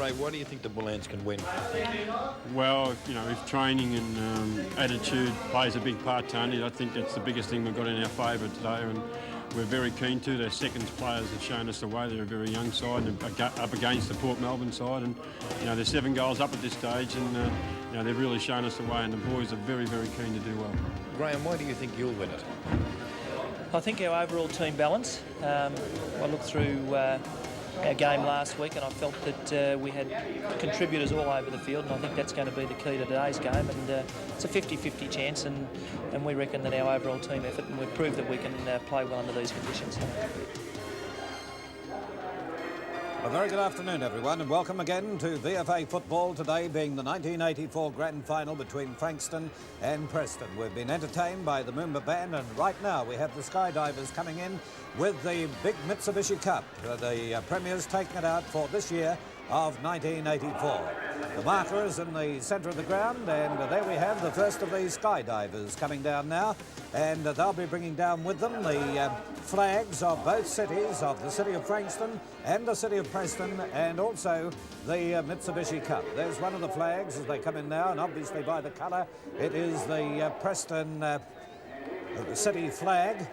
Ray, why do you think the Bullants can win? Well, you know, if training and attitude plays a big part, Tony, I think that's the biggest thing we've got in our favour today, and we're very keen to. Their seconds players have shown us the way. They're a very young side and up against the Port Melbourne side, and you know, they're 7 goals up at this stage, and you know, they've really shown us the way, and the boys are very, very keen to do well. Graham, why do you think you'll win it? I think our overall team balance. I looked through our game last week and I felt that we had contributors all over the field, and I think that's going to be the key to today's game, and it's a 50-50 chance, and we reckon that our overall team effort, and we've proved that we can play well under these conditions. A very good afternoon, everyone, and welcome again to VFA football, today being the 1984 grand final between Frankston and Preston. We've been entertained by the Moomba Band, and right now we have the Skydivers coming in with the big Mitsubishi Cup. The Premiers taking it out for this year of 1984. The marker is in the centre of the ground, and there we have the first of these Skydivers coming down now, and they'll be bringing down with them the flags of both cities, of the city of Frankston and the city of Preston, and also the Mitsubishi Cup. There's one of the flags as they come in now, and obviously by the colour it is the Preston city flag.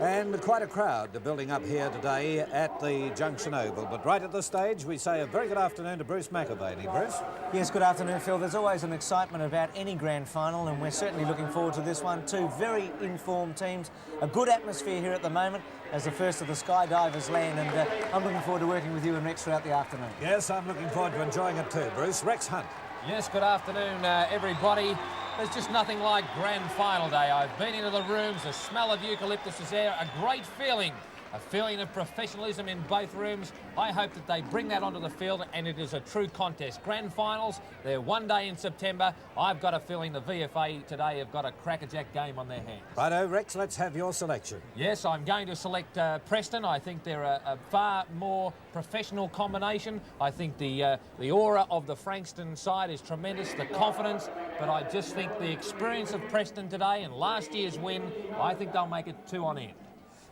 And quite a crowd building up here today at the Junction Oval. But right at this stage, we say a very good afternoon to Bruce McAvaney. Bruce? Yes, good afternoon, Phil. There's always an excitement about any grand final, and we're certainly looking forward to this one. Two very informed teams, a good atmosphere here at the moment as the first of the Skydivers land, and I'm looking forward to working with you and Rex throughout the afternoon. Yes, I'm looking forward to enjoying it too. Bruce, Rex Hunt. Yes, good afternoon, everybody. There's just nothing like grand final day. I've been into the rooms, the smell of eucalyptus is there, a great feeling. A feeling of professionalism in both rooms. I hope that they bring that onto the field, and it is a true contest. Grand finals, they're one day in September. I've got a feeling the VFA today have got a crackerjack game on their hands. Righto, Rex, let's have your selection. Yes, I'm going to select Preston. I think they're a far more professional combination. I think the aura of the Frankston side is tremendous, the confidence, but I just think the experience of Preston today and last year's win, I think they'll make it 2 on end.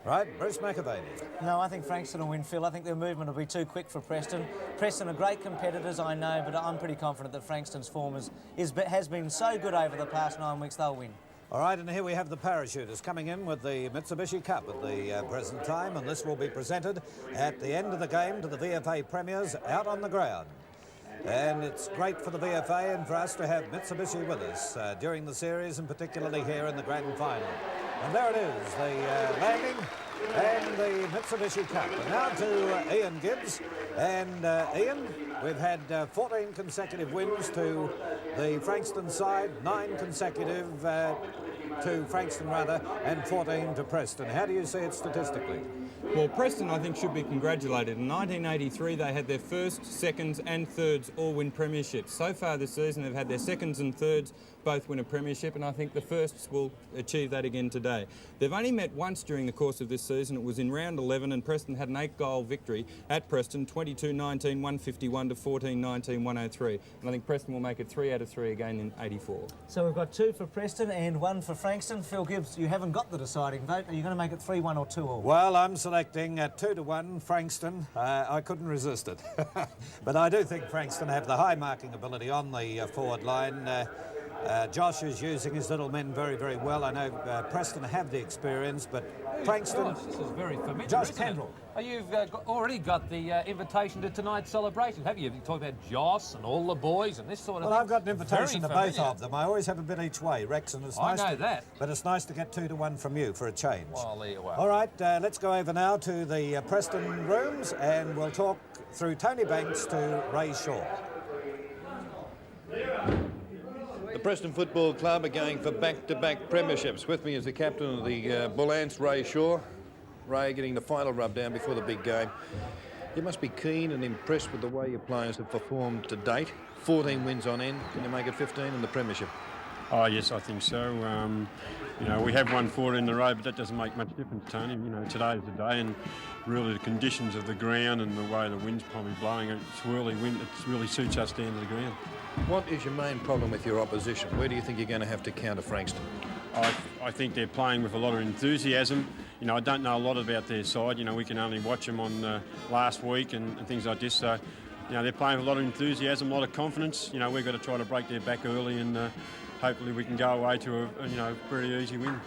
Right, Bruce McAvaney. No, I think Frankston will win, Phil. I think their movement will be too quick for Preston. Preston are great competitors, I know, but I'm pretty confident that Frankston's form has been so good over the past 9 weeks, they'll win. All right, and here we have the parachuters coming in with the Mitsubishi Cup at the present time, and this will be presented at the end of the game to the VFA Premiers out on the ground. And it's great for the VFA and for us to have Mitsubishi with us during the series, and particularly here in the grand final. And there it is, the landing and the Mitsubishi Cup. And now to Ian Gibbs. And Ian, we've had 14 consecutive wins to the Frankston side, 9 consecutive to Frankston rather, and 14 to Preston. How do you see it statistically? Well, Preston, I think, should be congratulated. In 1983, they had their first, seconds and thirds all win premierships. So far this season, they've had their seconds and thirds both win a premiership, and I think the firsts will achieve that again today. They've only met once during the course of this season. It was in round 11, and Preston had an 8-goal victory at Preston, 22-19, 151 to 14-19, 103. And I think Preston will make it 3 out of 3 again in 84. So we've got 2 for Preston and 1 for Frankston. Phil Gibbs, you haven't got the deciding vote. Are you going to make it 3-1 or 2-all? Well, I'm selecting 2-1 Frankston. I couldn't resist it. But I do think Frankston have the high marking ability on the forward line. Josh is using his little men very, very well. I know Preston have the experience, but Frankston... Gosh, this is very familiar, Josh isn't it? Kendall. Oh, you've already got the invitation to tonight's celebration, have you? You talked about Joss and all the boys and this sort of Well, thing. I've got an invitation to Very both familiar. of them. I always have a bit each way, Rex, and it's I nice know that. But it's nice to get 2-1 from you for a change. Well, there you are. All right, let's go over now to the Preston rooms, and we'll talk through Tony Banks to Ray Shaw. The Preston Football Club are going for back-to-back premierships. With me is the captain of the Bullants, Ray Shaw. Ray getting the final rub down before the big game. You must be keen and impressed with the way your players have performed to date. 14 wins on end. Can you make it 15 in the premiership? Oh, yes, I think so. You know, we have won 4 in a row, but that doesn't make much difference, Tony. You know, today's the day, and really the conditions of the ground and the way the wind's probably blowing, it's swirly wind, it really suits us down to the ground. What is your main problem with your opposition? Where do you think you're going to have to counter Frankston? I think they're playing with a lot of enthusiasm. You know, I don't know a lot about their side. You know, we can only watch them on last week and things like this. So you know, they're playing with a lot of enthusiasm, a lot of confidence. You know, we've got to try to break their back early, and hopefully we can go away to a you know, pretty easy win.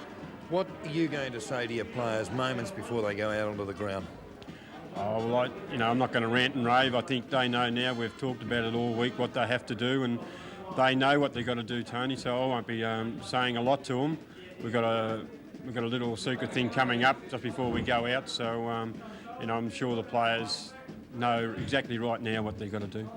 What are you going to say to your players moments before they go out onto the ground? Oh, well, you know, I'm not going to rant and rave. I think they know now. We've talked about it all week, what they have to do, and they know what they've got to do, Tony. So I won't be saying a lot to them. We've got a little secret thing coming up just before we go out. So you know, I'm sure the players know exactly right now what they've got to do.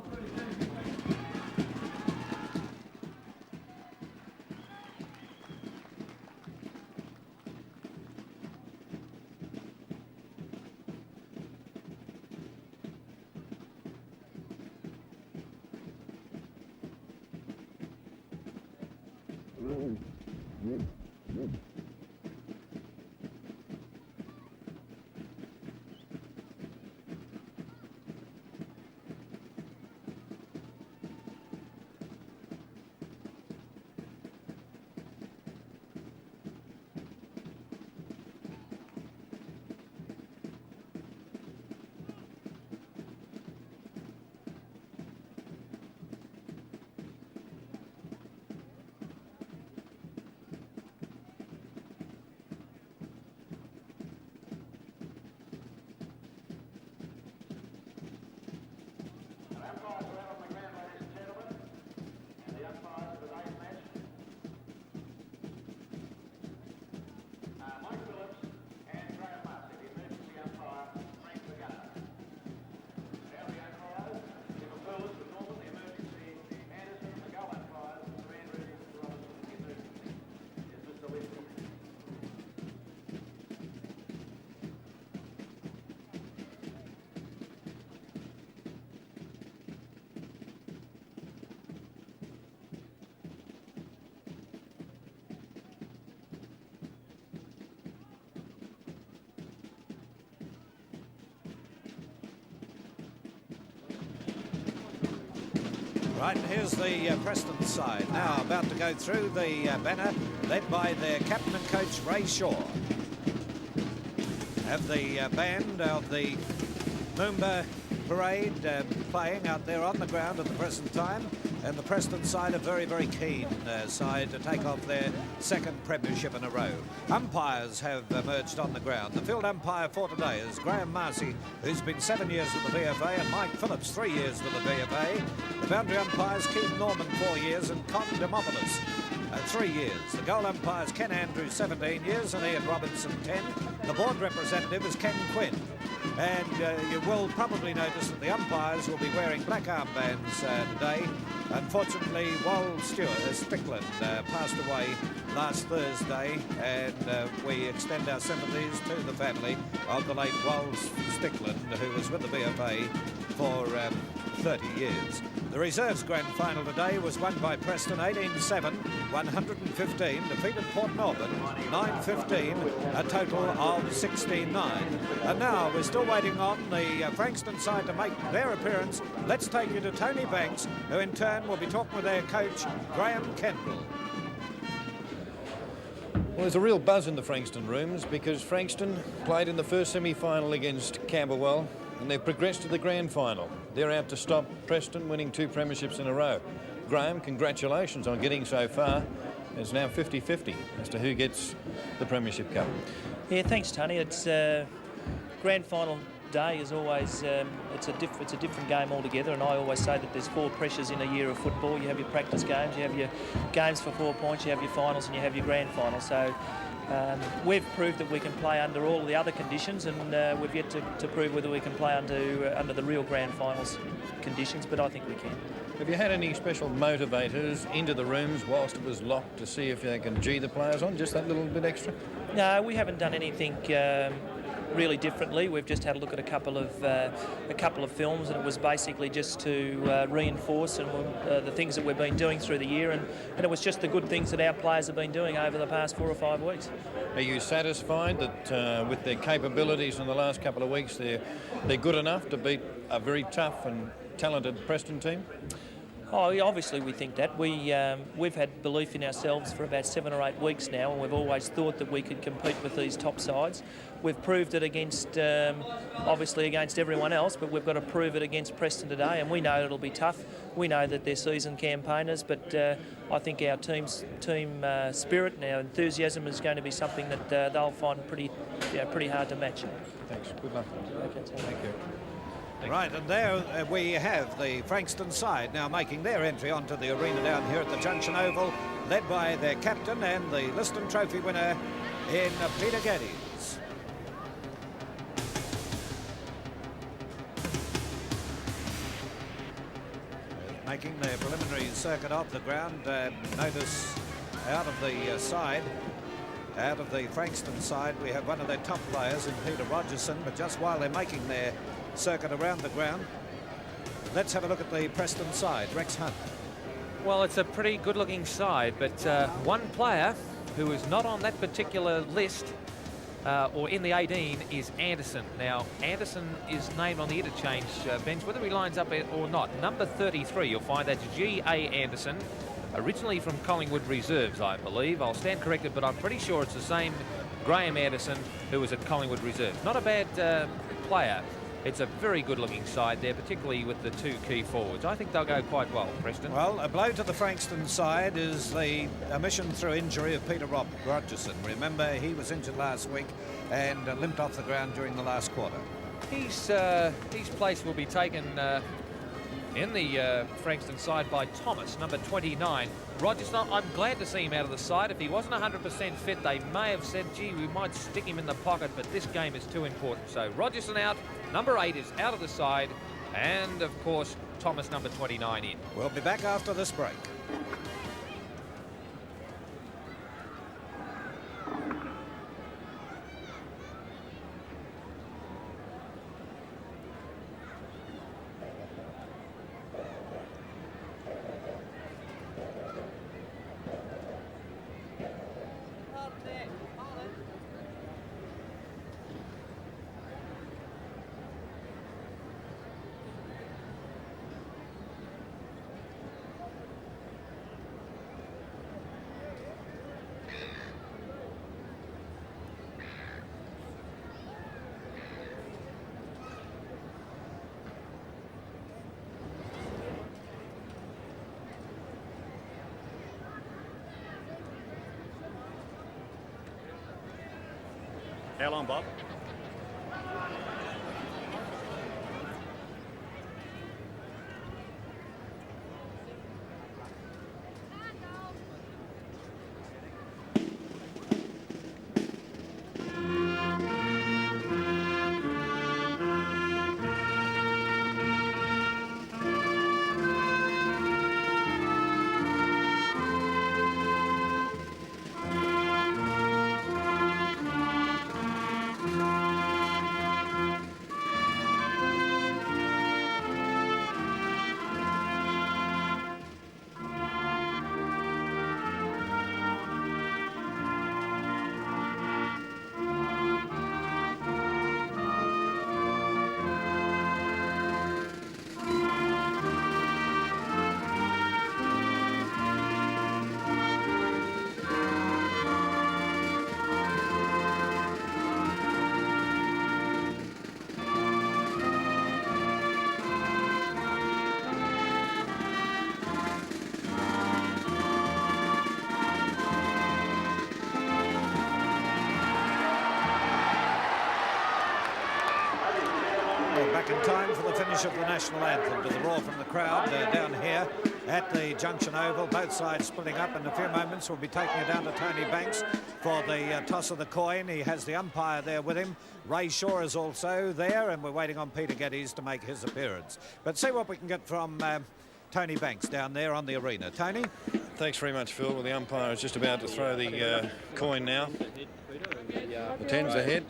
Right, here's the Preston side now about to go through the banner, led by their captain and coach Ray Shaw. Have the band of the Moomba Parade playing out there on the ground at the present time, and the Preston side are very, very keen side to take off their second premiership in a row. Umpires have emerged on the ground. The field umpire for today is Graham Marcy, who's been 7 years with the VFA, and Mike Phillips 3 years with the VFA. The boundary umpires Keith Norman 4 years and Con Demopoulos 3 years. The goal umpires Ken Andrews 17 years and Ian Robinson 10. The board representative is Ken Quinn. And you will probably notice that the umpires will be wearing black armbands today. Unfortunately, Wal Strickland passed away last Thursday, and we extend our sympathies to the family of the late Wal Strickland, who was with the VFA for 30 years. The reserves grand final today was won by Preston 18-7, 115, defeated Port Melbourne 9-15, a total of 16-9. And now we're still waiting on the Frankston side to make their appearance. Let's take you to Tony Banks, who in turn will be talking with their coach, Graham Kendall. Well, there's a real buzz in the Frankston rooms because Frankston played in the first semi-final against Camberwell, and they've progressed to the grand final. They're out to stop Preston winning 2 premierships in a row. Graham, congratulations on getting so far. It's now 50-50 as to who gets the premiership cup. Yeah, thanks, Tony. It's grand final day is always it's a different game altogether, and I always say that there's 4 pressures in a year of football. You have your practice games, you have your games for 4 points, you have your finals, and you have your grand final. So we've proved that we can play under all the other conditions, and we've yet to prove whether we can play under the real grand finals conditions, but I think we can. Have you had any special motivators into the rooms whilst it was locked to see if they can G the players on, just that little bit extra? No, we haven't done anything really differently. We've just had a look at a couple of films, and it was basically just to reinforce the things that we've been doing through the year, and it was just the good things that our players have been doing over the past 4 or 5 weeks. Are you satisfied that with their capabilities in the last couple of weeks they're good enough to beat a very tough and talented Preston team? Oh, yeah, obviously we think that. We've had belief in ourselves for about 7 or 8 weeks now, and we've always thought that we could compete with these top sides. We've proved it against, obviously against everyone else, but we've got to prove it against Preston today, and we know it'll be tough. We know that they're seasoned campaigners, but I think our team spirit and our enthusiasm is going to be something that they'll find pretty hard to match. Thanks. Good luck. Okay, Thank you. Right, and there we have the Frankston side now making their entry onto the arena down here at the Junction Oval, led by their captain and the Liston Trophy winner in Peter Geddes. Making their preliminary circuit of the ground. Notice out of the side, out of the Frankston side, we have one of their top players in Peter Rogerson, but just while they're making their circuit around the ground, let's have a look at the Preston side. Rex Hunt. Well, it's a pretty good-looking side, but one player who is not on that particular list or in the 18 is Anderson. Now, Anderson is named on the interchange bench, whether he lines up or not. Number 33, you'll find that's G.A. Anderson, originally from Collingwood Reserves, I believe. I'll stand corrected, but I'm pretty sure it's the same Graham Anderson who was at Collingwood Reserves. Not a bad player. It's a very good-looking side there, particularly with the 2 key forwards. I think they'll go quite well, Preston. Well, a blow to the Frankston side is the omission through injury of Peter Rogerson. Remember, he was injured last week and limped off the ground during the last quarter. His place will be taken in the Frankston side by Thomas, number 29. Rogerson, I'm glad to see him out of the side. If he wasn't 100% fit, they may have said, gee, we might stick him in the pocket, but this game is too important. So Rogerson out, number 8 is out of the side, and of course, Thomas, number 29 in. We'll be back after this break. How long, Bob? Back in time for the finish of the national anthem, to the roar from the crowd down here at the Junction Oval. Both sides splitting up. In a few moments we'll be taking it down to Tony Banks for the toss of the coin. He has the umpire there with him. Ray Shaw is also there, and we're waiting on Peter Geddes to make his appearance. But see what we can get from Tony Banks down there on the arena. Tony? Thanks very much, Phil. Well, the umpire is just about to throw the coin now. The 10's ahead.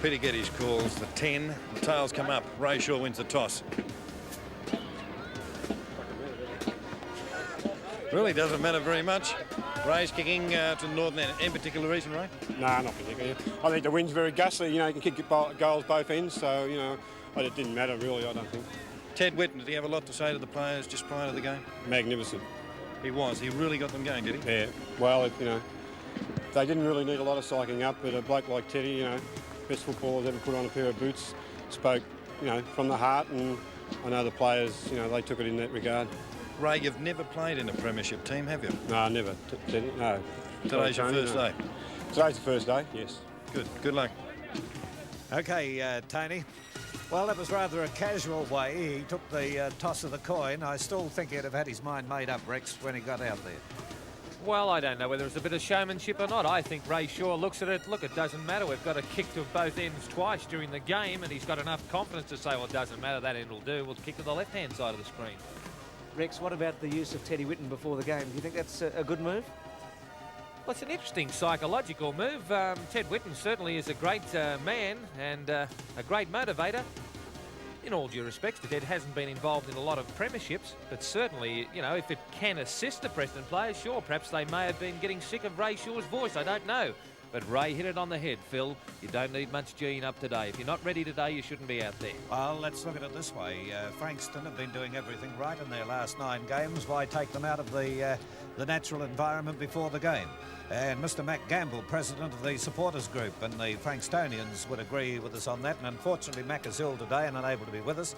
Peter Geddes calls the 10. The tails come up. Ray Shaw wins the toss. Really doesn't matter very much. Ray's kicking to the northern end. Any particular reason, Ray? No, not particularly. I think the wind's very gusty. You know, you can kick goals both ends. So, you know, But it didn't matter really, I don't think. Ted Whitten, did he have a lot to say to the players just prior to the game? Magnificent. He was. He really got them going, did he? Yeah. Well, they didn't really need a lot of psyching up, but a bloke like Teddy, best footballers ever put on a pair of boots, spoke, from the heart, and I know the players, they took it in that regard. Ray, you've never played in a premiership team, have you? No, never. Teddy, no. Today's your first day? Today's the first day, yes. Good. Good luck. OK, Tony. Well, that was rather a casual way. He took the toss of the coin. I still think he'd have had his mind made up, Rex, when he got out there. Well, I don't know whether it's a bit of showmanship or not. I think Ray Shaw looks at it. Look, it doesn't matter. We've got a kick to both ends twice during the game, and he's got enough confidence to say, well, it doesn't matter. That end will do. We'll kick to the left-hand side of the screen. Rex, what about the use of Teddy Whitten before the game? Do you think that's a good move? Well, it's an interesting psychological move. Ted Whitten certainly is a great man and a great motivator. In all due respects, Ted hasn't been involved in a lot of premierships, but certainly, if it can assist the Preston players, sure, perhaps they may have been getting sick of Ray Shaw's voice, I don't know. But Ray hit it on the head, Phil. You don't need much G'ing up today. If you're not ready today, you shouldn't be out there. Well, let's look at it this way. Frankston have been doing everything right in their last 9 games. Why take them out of the natural environment before the game? And Mr. Mac Gamble, president of the supporters group, and the Frankstonians would agree with us on that. And unfortunately, Mac is ill today and unable to be with us.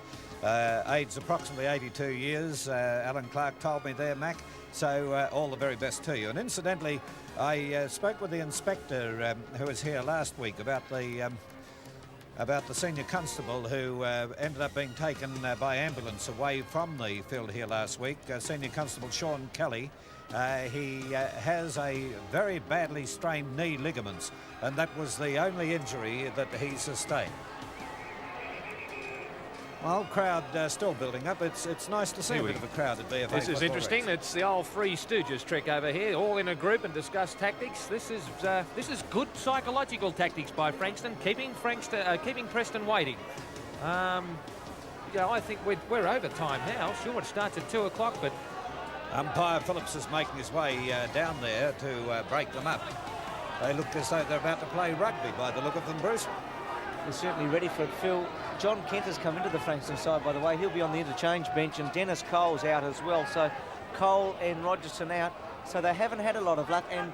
Age approximately 82 years. Alan Clark told me there, Mac. So all the very best to you. And incidentally, I spoke with the inspector who was here last week about the senior constable who ended up being taken by ambulance away from the field here last week. Senior Constable Sean Kelly. He has a very badly strained knee ligaments, and that was the only injury that he sustained. Well, crowd still building up. It's nice to see a bit of a crowd at VFA. This is interesting. It's the old Three Stooges trick over here, all in a group and discuss tactics. This is good psychological tactics by Frankston, keeping Preston waiting. I think we're over time now. Sure, it starts at 2 o'clock, but umpire Phillips is making his way down there to break them up. They look as though they're about to play rugby by the look of them, Bruce. They're certainly ready for it, Phil. John Kent has come into the Frankston side, by the way. He'll be on the interchange bench, and Dennis Cole's out as well. So Cole and Rogerson out. So they haven't had a lot of luck, and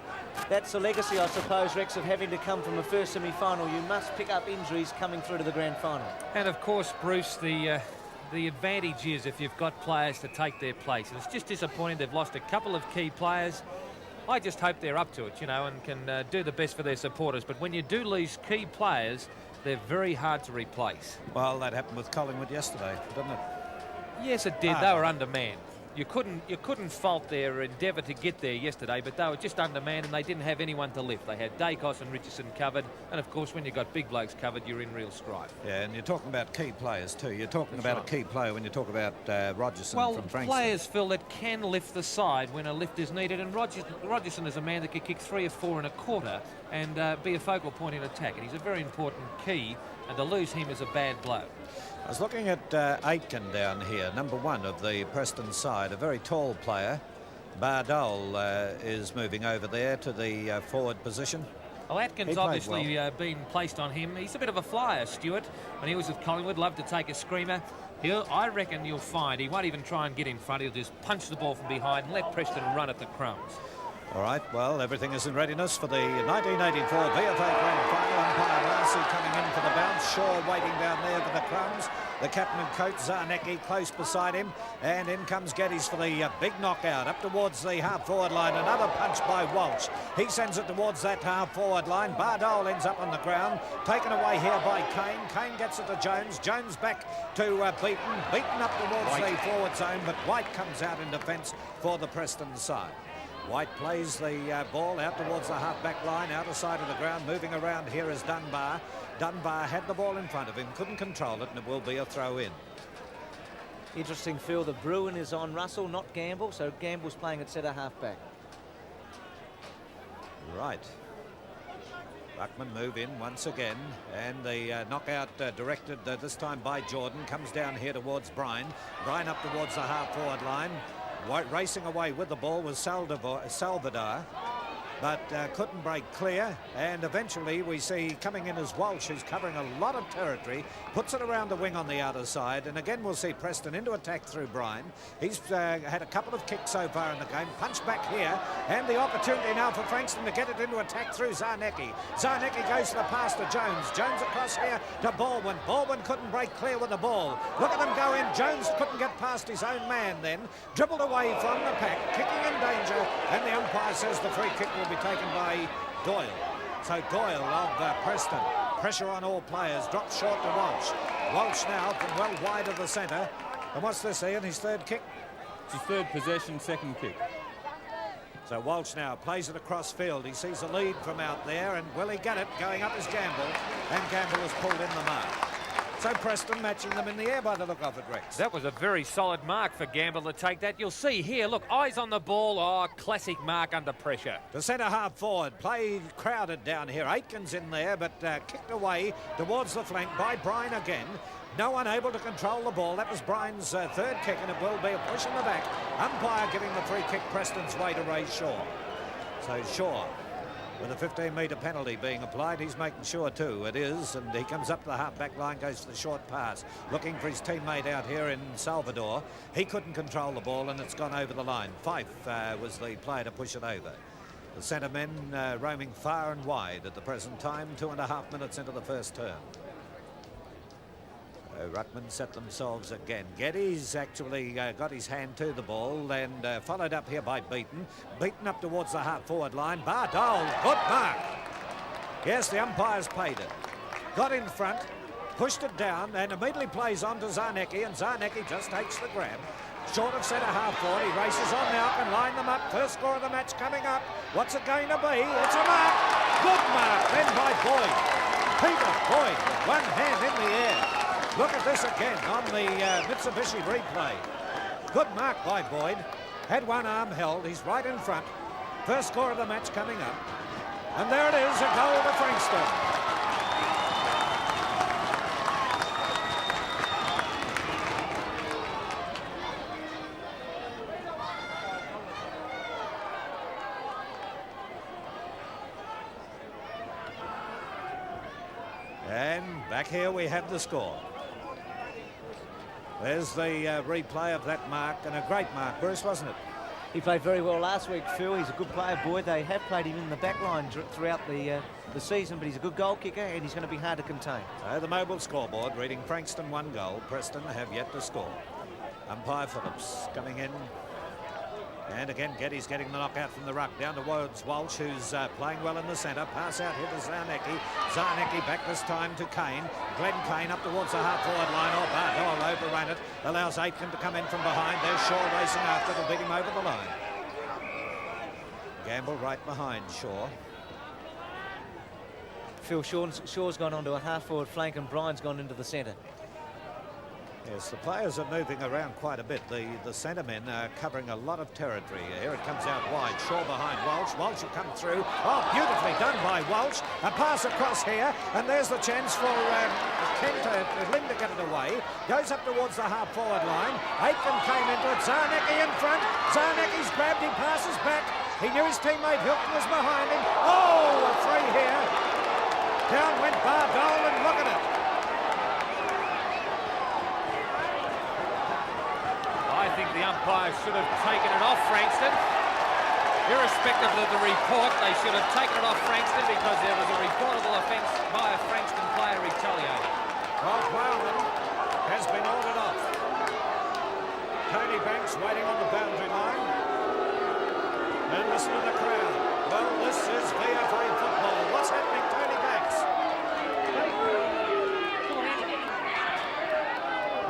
that's a legacy, I suppose, Rex, of having to come from a first semi-final. You must pick up injuries coming through to the grand final. And of course, Bruce, the advantage is if you've got players to take their place. And it's just disappointing they've lost a couple of key players. I just hope they're up to it, and can do the best for their supporters. But when you do lose key players, they're very hard to replace. Well, that happened with Collingwood yesterday, didn't it? Yes, it did. They were undermanned. You couldn't fault their endeavour to get there yesterday, but they were just undermanned and they didn't have anyone to lift. They had Dacos and Richardson covered, and of course when you've got big blokes covered, you're in real strife. Yeah, and you're talking about key players too. You're talking about a key player when you talk about Rogerson from Frankston. Players, Phil, that can lift the side when a lift is needed, and Rogerson is a man that can kick 3 or 4 and a quarter and be a focal point in attack, and he's a very important key, and to lose him is a bad blow. I was looking at Aitken down here, number 1 of the Preston side, a very tall player. Bardole is moving over there to the forward position. Well, Atkins obviously been placed on him. He's a bit of a flyer, Stuart. When he was with Collingwood, loved to take a screamer. I reckon you'll find he won't even try and get in front. He'll just punch the ball from behind and let Preston run at the crumbs. All right, well, everything is in readiness for the 1984 VFA Grand Final. Umpire Larcy coming in for the bounce. Shaw waiting down there for the crumbs. The captain and coach, Zarnecki, close beside him. And in comes Geddes for the big knockout up towards the half-forward line. Another punch by Walsh. He sends it towards that half-forward line. Bardole ends up on the ground. Taken away here by Kane. Kane gets it to Jones. Jones back to Beaton. Beaton up towards the forward zone, but White comes out in defence for the Preston side. White plays the ball out towards the half-back line, outer side of the ground. Moving around here is Dunbar. Dunbar had the ball in front of him, couldn't control it, and it will be a throw-in. Interesting, Phil. The Bruin is on Russell, not Gamble, so Gamble's playing at centre half-back. Right. Buckman move in once again, and the knockout directed this time by Jordan comes down here towards Bryan. Bryan up towards the half-forward line. Racing away with the ball was Salvador. but couldn't break clear, and eventually we see coming in as Walsh, who's covering a lot of territory, puts it around the wing on the outer side, and again we'll see Preston into attack through Bryan. He's had a couple of kicks so far in the game, punch back here, and the opportunity now for Frankston to get it into attack through Zarnecki. Zarnecki goes to the pass to Jones. Jones across here to Baldwin. Baldwin couldn't break clear with the ball. Look at them go in. Jones couldn't get past his own man then. Dribbled away from the pack, kicking in danger, and the umpire says the free kick will be taken by Doyle. So Doyle of Preston, pressure on all players, drops short to Walsh. Walsh now from well wide of the centre. And what's this, Ian, his third kick? It's his third possession, second kick. So Walsh now plays it across field. He sees a lead from out there, and will he get it? Going up is Gamble, and Gamble has pulled in the mark. So Preston matching them in the air by the look of it, Rex. That was a very solid mark for Gamble to take that. You'll see here, look, eyes on the ball. Oh, classic mark under pressure. The centre half forward, play crowded down here. Aitken's in there, but kicked away towards the flank by Bryan again. No one able to control the ball. That was Bryan's third kick, and it will be a push in the back. Umpire giving the free kick Preston's way to Ray Shaw. So Shaw, with a 15-metre penalty being applied, he's making sure too. It is, and he comes up to the half-back line, goes for the short pass, looking for his teammate out here in Salvador. He couldn't control the ball, and it's gone over the line. Fife was the player to push it over. The centre men roaming far and wide at the present time, 2.5 minutes into the first term. Ruckman set themselves again. Geddes actually got his hand to the ball and followed up here by Beaton. Beaton up towards the half-forward line. Bardole, good mark. Yes, the umpire's paid it. Got in front, pushed it down, and immediately plays on to Zarnecki, and Zarnecki just takes the grab. Short of centre half-forward, he races on now, can line them up. First score of the match coming up. What's it going to be? It's a mark. Good mark, then by Boyd. Peter Boyd, with one hand in the air. Look at this again on the Mitsubishi replay. Good mark by Boyd. Had one arm held. He's right in front. First score of the match coming up. And there it is, a goal to Frankston. And back here we have the score. There's the replay of that mark, and a great mark, Bruce, wasn't it? He played very well last week, Phil. He's a good player, Boyd. They have played him in the back line throughout the season, but he's a good goal kicker, and he's going to be hard to contain. So the mobile scoreboard reading Frankston 1 goal. Preston have yet to score. Umpire Phillips coming in. And again, Geddes getting the knockout from the ruck down towards Walsh, who's playing well in the centre. Pass out here to Zarnecki. Zarnecki back this time to Kane. Glenn Kane up towards the half-forward line. Oh, Bardole overran it. Allows Aitken to come in from behind. There's Shaw racing after. It'll beat him over the line. Gamble right behind Shaw. Phil, Shaw's gone onto a half-forward flank, and Bryan's gone into the centre. Yes, the players are moving around quite a bit. The centre men are covering a lot of territory. Here it comes out wide. Shaw behind Walsh. Walsh will come through. Oh, beautifully done by Walsh. A pass across here, and there's the chance for Lynn to get it away. Goes up towards the half-forward line. Aitken came into it. Zarnecki in front. Zarnecki's grabbed him, passes back. He knew his teammate Hilton was behind him. Oh, a free here. Down went Bardole, and look at it. I think the umpire should have taken it off Frankston. Irrespective of the report, they should have taken it off Frankston because there was a reportable offence by a Frankston player retaliating. Well, Plowman has been ordered off. Tony Banks waiting on the boundary line. And listen to the crowd. Well, this is VFA football. What's happening, Tony Banks?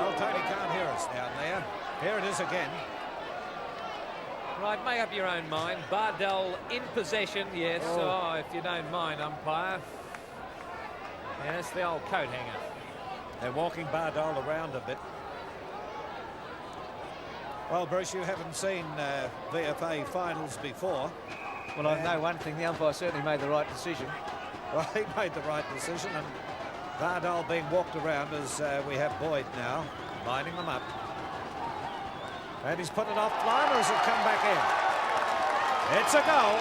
Well, Tony can't hear us down there. Here it is again. Right, make up your own mind. Bardole in possession, yes. Oh, if you don't mind, umpire. Yes, the old coat hanger. They're walking Bardole around a bit. Well, Bruce, you haven't seen VFA finals before. Well, I know one thing. The umpire certainly made the right decision. Well, he made the right decision, and Bardole being walked around as we have Boyd now, lining them up. And he's put it off line, or has it come back in? It's a goal.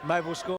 Mobile score.